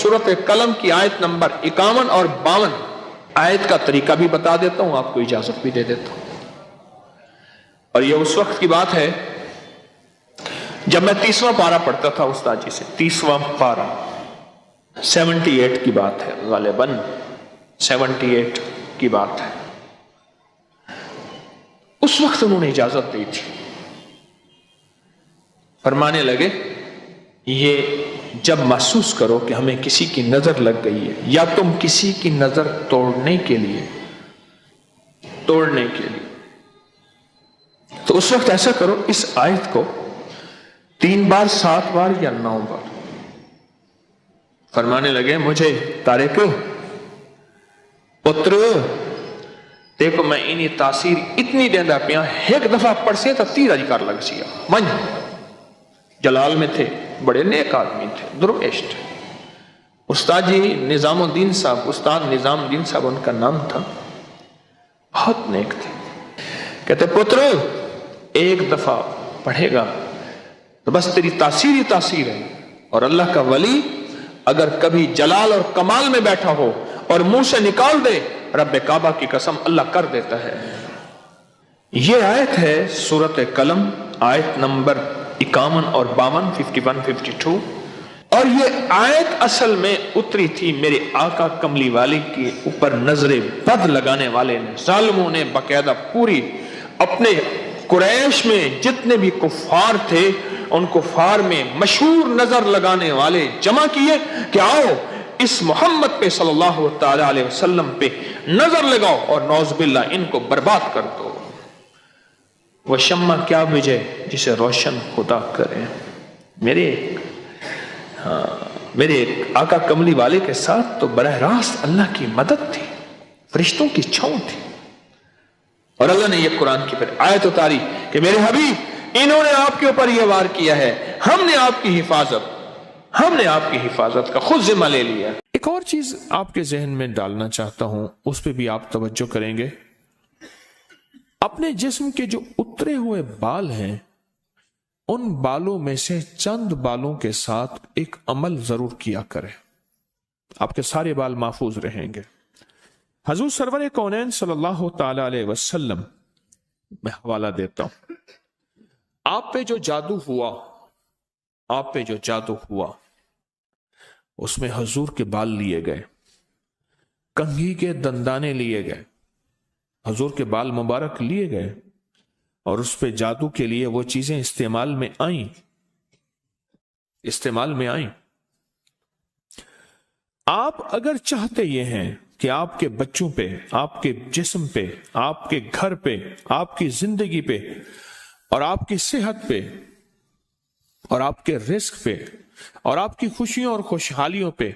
सूरत कलम की आयत नंबर 51 और 52। आयत का तरीका भी बता देता हूं, आपको इजाजत भी दे देता हूं। और ये उस वक्त की बात है जब मैं 30वां पारा पढ़ता था उस्ताद जी से। 30वां पारा 78 की बात है, गालिबन 78 की बात है। उस वक्त उन्होंने इजाजत दी थी। फरमाने लगे, ये जब महसूस करो कि हमें किसी की नजर लग गई है या तुम किसी की नजर तोड़ने के लिए तो उस वक्त ऐसा करो, इस आयत को 3 बार 7 बार या 9 बार। फरमाने लगे, मुझे तारिक पुत्र देखो मैं इन्हीं तासीर इतनी देंदा पिया, एक दफा पढ़ से तो 30 कर लग सिया। मन जलाल में थे, बड़े नेक आदमी थे, दुर्वेश थे। उस्ताद जी निजामुद्दीन साहब, उस्ताद निजामुद्दीन साहब उनका नाम था, बहुत नेक थे। कहते पुत्र एक दफा पढ़ेगा तो बस तेरी तासीर ही तासीर है। और अल्लाह का वली अगर कभी जलाल और कमाल में बैठा हो और मुंह से निकाल दे रब्बे काबा की कसम, अल्लाह कर देता है। यह आयत है सूरत कलम, आयत नंबर 51 और 52, 51, 52। और यह आयत असल में उतरी थी मेरे आका कमली वाले के ऊपर नजरे बद लगाने वाले ने, जालिमों ने बाकायदा पूरी अपने कुरैश में जितने भी कुफार थे उन कुफार में मशहूर नजर लगाने वाले जमा किए कि आओ इस मोहम्मद पे सल्लल्लाहु ताला अलैहि वसल्लम पे नजर लगाओ और नौज़बिल्ला इनको बर्बाद कर दो। वह शम्मा क्या विजय जिसे रोशन खुदा करे। मेरे आका कमली वाले के साथ तो बरह रास्त अल्लाह की मदद थी, फरिश्तों की छांव थी। और अल्लाह ने यह कुरान की फिर आयत उतारी कि मेरे हबीब इन्होंने आपके ऊपर यह वार किया है, हमने आपकी हिफाजत का खुद जिम्मा ले लिया। एक और चीज आपके जहन में डालना चाहता हूं, उस पर भी आप तवज्जो करेंगे। अपने जिस्म के जो उतरे हुए बाल हैं उन बालों में से चंद बालों के साथ एक अमल जरूर किया करें, आपके सारे बाल महफूज रहेंगे। हजूर सरवर कौनैन सल्लल्लाहु ताला अलैहि वसल्लम, मैं हवाला देता हूं, आप पे जो जादू हुआ उसमें हजूर के बाल लिए गए, कंघी के दंदाने लिए गए, हजूर के बाल मुबारक लिए गए और उस पे जादू के लिए वो चीजें इस्तेमाल में आई। आप अगर चाहते ये हैं कि आपके बच्चों पे, आपके जिस्म पे, आपके घर पे, आपकी जिंदगी पे और आपकी सेहत पे और आपके रिस्क पे और आपकी खुशियों और खुशहालियों पे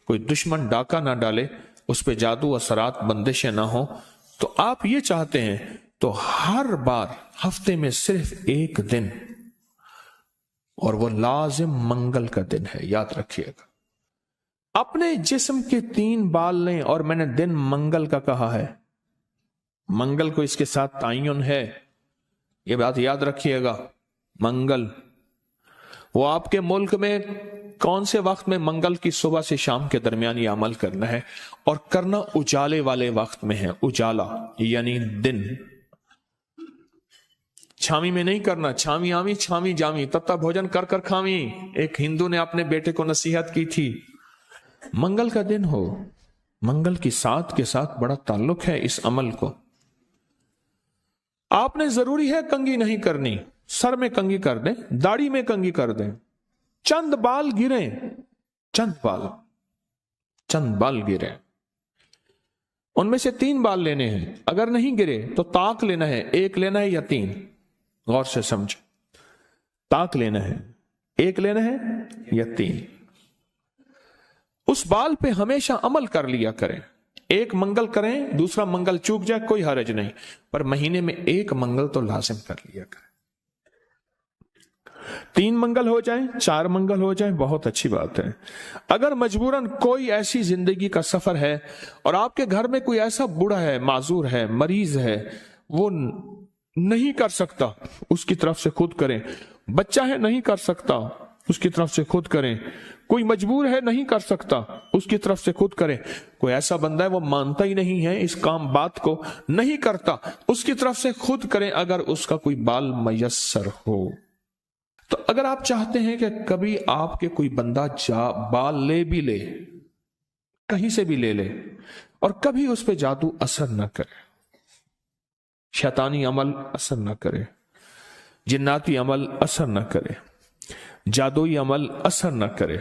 कोई दुश्मन डाका ना डाले, उस पे जादू असरात बंदिशें ना हो, तो आप ये चाहते हैं तो हर बार हफ्ते में सिर्फ एक दिन, और वो लाजिम मंगल का दिन है, याद रखिएगा। अपने जिस्म के 3 बाल लें, और मैंने दिन मंगल का कहा है, मंगल को इसके साथ तायन है, ये बात याद रखिएगा। मंगल वो आपके मुल्क में कौन से वक्त में, मंगल की सुबह से शाम के दरमियान ये अमल करना है, और करना उजाले वाले वक्त में है। उजाला यानी दिन, छावी में नहीं करना। छावी आवी छावी जावी, तत्ता भोजन कर कर खावी, एक हिंदू ने अपने बेटे को नसीहत की थी। मंगल का दिन हो, मंगल की साथ के साथ बड़ा ताल्लुक है इस अमल को। आपने जरूरी है कंघी नहीं करनी, सर में कंघी कर दें, दाढ़ी में कंघी कर दें, चंद बाल गिरे, चंद बाल गिरे, उनमें से 3 बाल लेने हैं। अगर नहीं गिरे तो ताक लेना है, 1 लेना है या 3, गौर से समझ, ताक लेना है, 1 लेना है या 3। उस बाल पे हमेशा अमल कर लिया करें। 1 मंगल करें, दूसरा मंगल चूक जाए कोई हरज नहीं, पर महीने में 1 मंगल तो लाजिम कर लिया करें। 3 मंगल हो जाए, 4 मंगल हो जाए, बहुत अच्छी बात है। अगर मजबूरन कोई ऐसी जिंदगी का सफर है और आपके घर में कोई ऐसा बूढ़ा है, माजूर है, मरीज है, वो नहीं कर सकता, उसकी तरफ से खुद करें। बच्चा है नहीं कर सकता, اس کی طرف سے خود کریں. کوئی مجبور ہے نہیں کر سکتا, اس کی طرف سے خود کریں. کوئی ایسا بندہ ہے وہ مانتا ہی نہیں ہے اس کام بات کو, نہیں کرتا, اس کی طرف سے خود کریں اگر اس کا کوئی بال میسر ہو. تو اگر آپ چاہتے ہیں کہ کبھی آپ کے کوئی بندہ بال لے بھی لے, کہیں سے بھی لے لے, اور کبھی اس پہ جادو اثر نہ کرے, شیطانی عمل اثر نہ کرے, جناتی عمل اثر نہ کرے, جادوئی عمل اثر نہ کرے,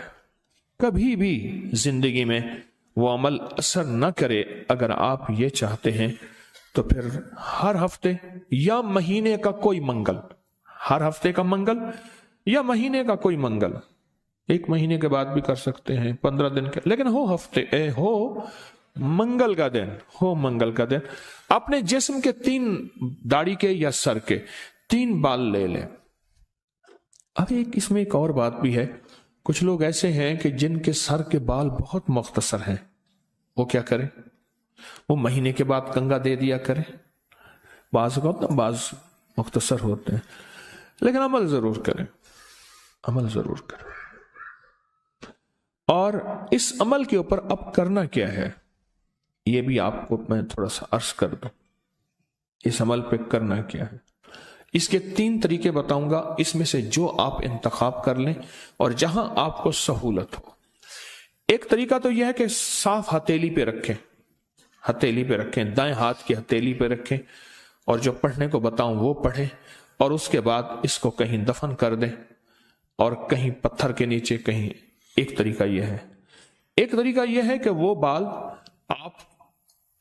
کبھی بھی زندگی میں وہ عمل اثر نہ کرے, اگر آپ یہ چاہتے ہیں تو پھر ہر ہفتے یا مہینے کا کوئی منگل, ہر ہفتے کا منگل یا مہینے کا کوئی منگل, 1 مہینے کے بعد بھی کر سکتے ہیں, 15 دن کے, لیکن ہو منگل کا دن, ہو منگل کا دن, اپنے جسم کے 3 داڑھی کے یا سر کے 3 بال لے لیں. اب اس میں ایک اور بات بھی ہے, کچھ لوگ ایسے ہیں کہ جن کے سر کے بال بہت مختصر ہیں, وہ کیا کریں, وہ مہینے کے بعد کنگا دے دیا کریں. بعض مختصر ہوتے ہیں, لیکن عمل ضرور کریں, عمل ضرور کریں. اور اس عمل کے اوپر اب کرنا کیا ہے, یہ بھی آپ کو میں تھوڑا سا عرض کر دوں. اس عمل پہ کرنا کیا ہے, اس کے 3 طریقے بتاؤں گا, اس میں سے جو آپ انتخاب کر لیں اور جہاں آپ کو سہولت ہو. ایک طریقہ تو یہ ہے کہ صاف ہتھیلی پہ رکھیں, ہتھیلی پہ رکھیں, دائیں ہاتھ کی ہتھیلی پہ رکھیں, اور جو پڑھنے کو بتاؤں وہ پڑھیں, اور اس کے بعد اس کو کہیں دفن کر دیں, اور کہیں پتھر کے نیچے کہیں. ایک طریقہ یہ ہے. ایک طریقہ یہ ہے کہ وہ بال آپ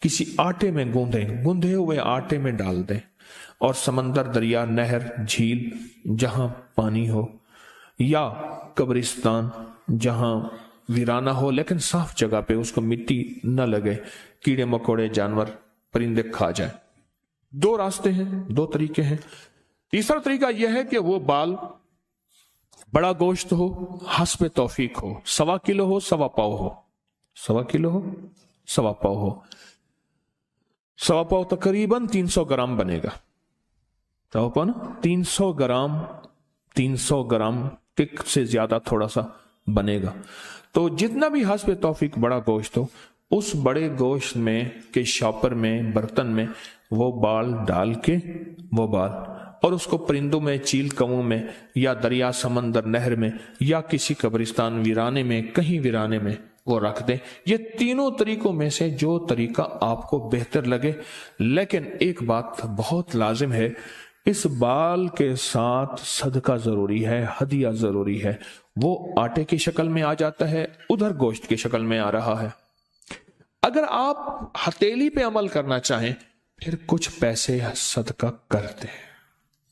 کسی آٹے میں گوندھے ہوئے آٹے میں ڈال دیں, اور سمندر, دریا, نہر, جھیل جہاں پانی ہو, یا قبرستان جہاں ویرانہ ہو لیکن صاف جگہ پہ, اس کو مٹی نہ لگے, کیڑے مکوڑے, جانور, پرندے کھا جائیں. 2 راستے ہیں, 2 طریقے ہیں. تیسرا طریقہ یہ ہے کہ وہ بال بڑا گوشت ہو, حسب توفیق ہو, 1.25 کلو ہو, 1.25 پاؤ ہو, 1.25 کلو ہو, 1.25 پاؤ ہو. 1.25 پاؤ تقریباً 300 گرام بنے گا. 300 گرام, 300 گرام سے زیادہ تھوڑا سا بنے گا. تو جتنا بھی حسب توفیق بڑا گوشت ہو, اس بڑے گوشت میں کے شاپر میں, برتن میں وہ بال ڈال کے, وہ بال, اور اس کو پرندوں میں, چیل کوں میں, یا دریا, سمندر, نہر میں, یا کسی قبرستان, ویرانے میں, کہیں ویرانے میں وہ رکھ دیں. یہ تینوں طریقوں میں سے جو طریقہ آپ کو بہتر لگے. لیکن ایک بات بہت لازم ہے, اس بال کے ساتھ صدقہ ضروری ہے, ہدیہ ضروری ہے. وہ آٹے کی شکل میں آ جاتا ہے, ادھر گوشت کی شکل میں آ رہا ہے. اگر آپ ہتھیلی پہ عمل کرنا چاہیں پھر کچھ پیسے صدقہ کر دیں,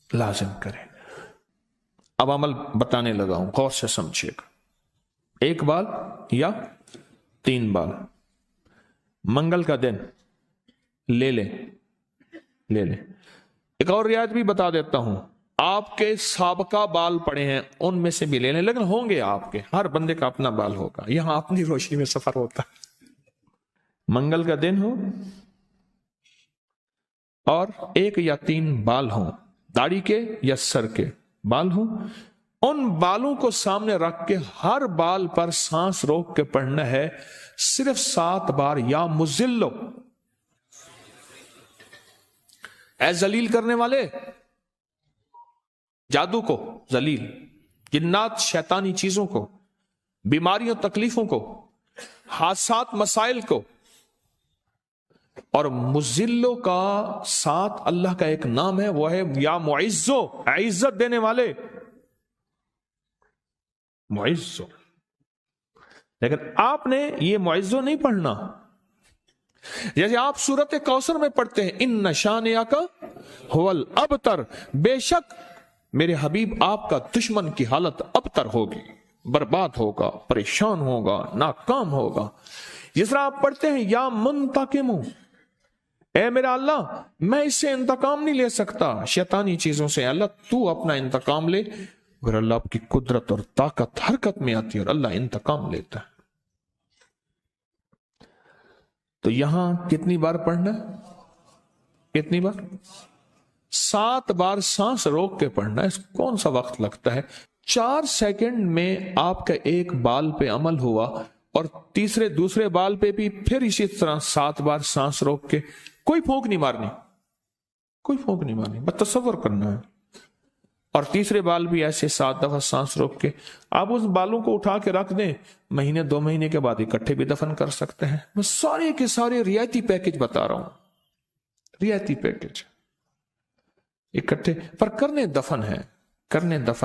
لازم کریں. اب عمل بتانے لگا ہوں, غور سے سمجھیے گا. 1 بال یا 3 بال منگل کا دن لے لیں. ایک اور رعایت بھی بتا دیتا ہوں, آپ کے سابقہ بال پڑے ہیں ان میں سے بھی لے لیں, لیکن ہوں گے آپ کے, ہر بندے کا اپنا بال ہوگا, یہاں اپنی روشنی میں سفر ہوتا ہے. منگل کا دن ہو اور 1 یا 3 بال ہوں, داڑھی کے یا سر کے بال ہوں, ان بالوں کو سامنے رکھ کے ہر بال پر سانس روک کے پڑھنا ہے صرف 7 بار. یا مزلو, اے ذلیل کرنے والے, جادو کو ذلیل, جنات شیطانی چیزوں کو, بیماریوں تکلیفوں کو, حادثات مسائل کو. اور مزلو کا ساتھ اللہ کا ایک نام ہے, وہ ہے یا معزو, عزت دینے والے, معزو. لیکن آپ نے یہ معزو نہیں پڑھنا. جیسے آپ سورت کوثر میں پڑھتے ہیں, ان شانئک ھو الابتر, بے شک میرے حبیب آپ کا دشمن کی حالت ابتر ہوگی, برباد ہوگا, پریشان ہوگا, ناکام ہوگا. جس طرح آپ پڑھتے ہیں یا منتقم, اے میرا اللہ میں اس سے انتقام نہیں لے سکتا شیطانی چیزوں سے, اللہ تو اپنا انتقام لے. اگر اللہ آپ کی قدرت اور طاقت حرکت میں آتی ہے اور اللہ انتقام لیتا ہے. تو یہاں کتنی بار پڑھنا ہے, کتنی بار؟ 7 بار سانس روک کے پڑھنا ہے. کون سا وقت لگتا ہے؟ 4 सेकंड में आपका एक बाल पे अमल हुआ और दूसरे बाल पे भी फिर इसी तरह 7 बार सांस रोक के, कोई फूंक नहीं मारनी, कोई फूंक नहीं मारनी, बस तसव्वुर करना है। और तीसरे बाल भी ऐसे 7 दफा सांस रोक के आप उस बालों को उठा के रख दें, महीने 2 महीने के बाद इकट्ठे भी दफन कर सकते हैं। मैं सारे के सारे रियायती पैकेज बता रहा हूं, रियायती पैकेज इकट्ठे, पर करने दफन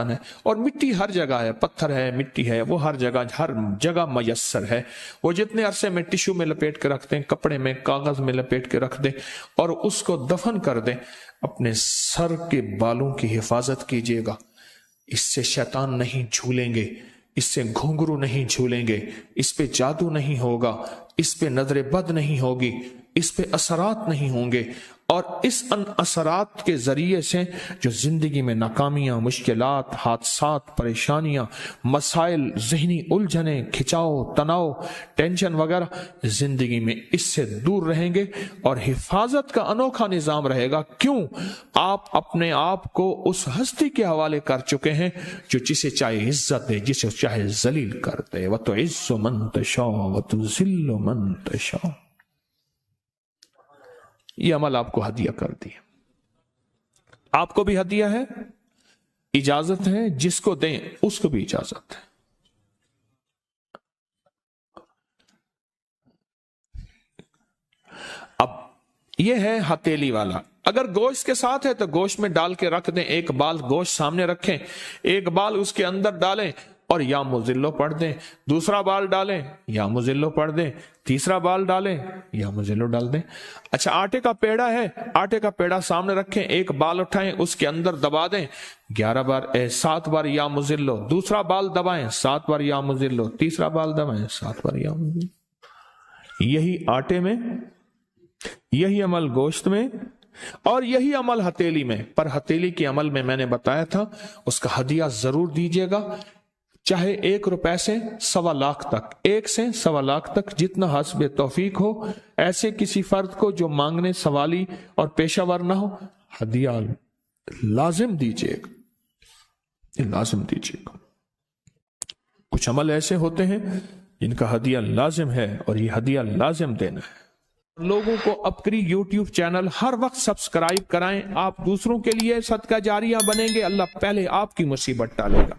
है। और मिट्टी हर जगह है, पत्थर है, मिट्टी है, वो हर जगह मयस्सर है। वो जितने अरसे में टिश्यू में लपेट के रखते हैं, कपड़े में, कागज में लपेट के रख दें और उसको दफन कर दें। अपने सर के बालों की हिफाजत कीजिएगा, इससे शैतान नहीं झूलेंगे, इससे घुंघरू नहीं झूलेंगे, इस पे जादू नहीं होगा, इस पे नजर बद नहीं होगी, इस पे असरात नहीं होंगे। और इस असरात के जरिए से जो जिंदगी में नाकामियां, मुश्किलात, हादसात, परेशानियां, मसाइल, जहनी उलझने, खिंचाव, तनाव, टेंशन वगैरह, जिंदगी में इससे दूर रहेंगे और हिफाजत का अनोखा निजाम रहेगा। क्यों? आप अपने आप को उस हस्ती के हवाले कर चुके हैं जो जिसे चाहे इज्जत दे, जिसे चाहे जलील कर दे। व तो इज्जु मन तशा व तो जिल्लु मन तशा। ये अमल आपको हदिया कर दिया, आपको भी हदिया है, इजाजत है, जिसको दें उसको भी इजाजत है। अब यह है हथेली वाला। अगर गोश्त के साथ है तो गोश्त में डाल के रख दें, एक बाल गोश्त सामने रखें, एक बाल उसके अंदर डालें और या मुजिल्लो पढ़ दें, दूसरा बाल डालें या मुजिल्लो पढ़ दें, तीसरा बाल डालें या मुजिल्लो डाल दें। अच्छा, आटे का पेड़ा है, आटे का पेड़ा सामने रखें, एक बाल उठाएं, उसके अंदर दबा दें 7 बार या मुजिल्लो, दूसरा बाल दबाएं 7 बार या मुजिल्लो, तीसरा बाल दबाएं 7 बार या मुजिल्लो। यही आटे में, यही अमल गोश्त में और यही अमल हथेली में। पर हथेली के अमल में मैंने बताया था उसका हदिया जरूर दीजिएगा, चाहे 1 रुपए से 1.25 लाख तक, 1 से 1.25 लाख तक, जितना हस्बे तौफीक हो। ऐसे किसी फर्द को जो मांगने सवाली और पेशावर ना हो, हदिया लाजिम दीजिएगा, लाजिम दीजिएगा। कुछ अमल ऐसे होते हैं जिनका हदिया लाजिम है और ये हदिया लाजिम देना है। लोगों को अपनी YouTube चैनल हर वक्त सब्सक्राइब कराएं। आप दूसरों के लिए सदका जारिया बनेंगे, अल्लाह पहले आपकी मुसीबत टालेगा।